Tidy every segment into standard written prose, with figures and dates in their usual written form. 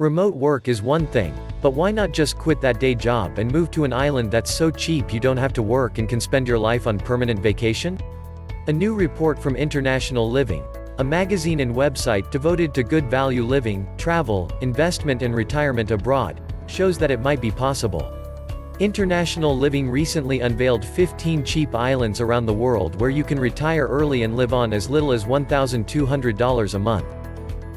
Remote work is one thing, but why not just quit that day job and move to an island that's so cheap you don't have to work and can spend your life on permanent vacation? A new report from International Living, a magazine and website devoted to good value living, travel, investment and retirement abroad, shows that it might be possible. International Living recently unveiled 15 cheap islands around the world where you can retire early and live on as little as $1,200 a month.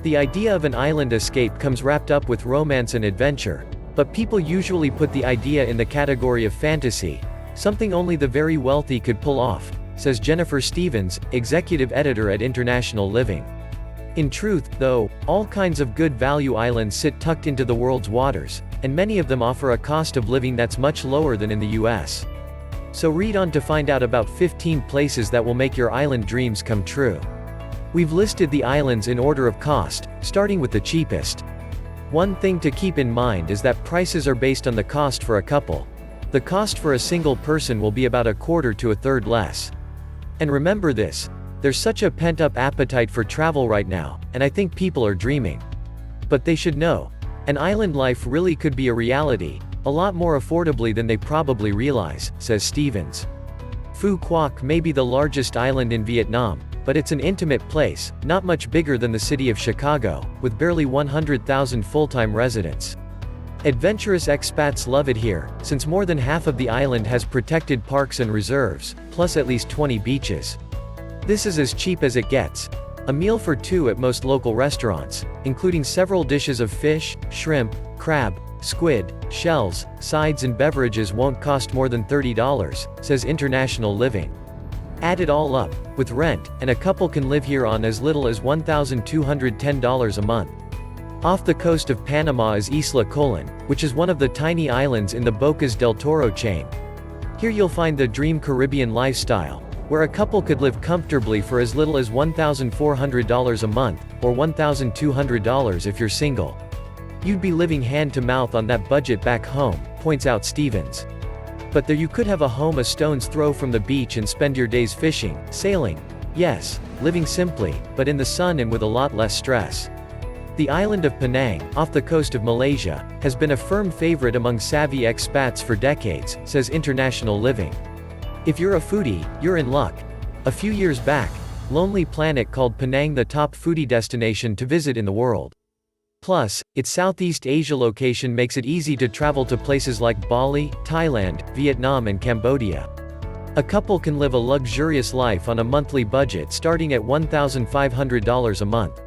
The idea of an island escape comes wrapped up with romance and adventure, but people usually put the idea in the category of fantasy, something only the very wealthy could pull off, says Jennifer Stevens, executive editor at International Living. In truth, though, all kinds of good value islands sit tucked into the world's waters, and many of them offer a cost of living that's much lower than in the US. So read on to find out about 15 places that will make your island dreams come true. We've listed the islands in order of cost, starting with the cheapest. One thing to keep in mind is that prices are based on the cost for a couple. The cost for a single person will be about a quarter to a third less. And remember this, there's such a pent-up appetite for travel right now, and I think people are dreaming. But they should know, an island life really could be a reality, a lot more affordably than they probably realize, says Stevens. Phu Quoc may be the largest island in Vietnam, but it's an intimate place, not much bigger than the city of Chicago, with barely 100,000 full-time residents. Adventurous expats love it here, since more than half of the island has protected parks and reserves, plus at least 20 beaches. This is as cheap as it gets. A meal for two at most local restaurants, including several dishes of fish, shrimp, crab, squid, shells, sides and beverages won't cost more than $30, says International Living. Add it all up, with rent, and a couple can live here on as little as $1,210 a month. Off the coast of Panama is Isla Colon, which is one of the tiny islands in the Bocas del Toro chain. Here you'll find the dream Caribbean lifestyle, where a couple could live comfortably for as little as $1,400 a month, or $1,200 if you're single. You'd be living hand to mouth on that budget back home, points out Stevens. But there you could have a home a stone's throw from the beach and spend your days fishing, sailing. Yes, living simply, but in the sun and with a lot less stress. The island of Penang, off the coast of Malaysia, has been a firm favorite among savvy expats for decades, says International Living. If you're a foodie, you're in luck. A few years back, Lonely Planet called Penang the top foodie destination to visit in the world. Plus, its Southeast Asia location makes it easy to travel to places like Bali, Thailand, Vietnam and Cambodia. A couple can live a luxurious life on a monthly budget starting at $1,500 a month.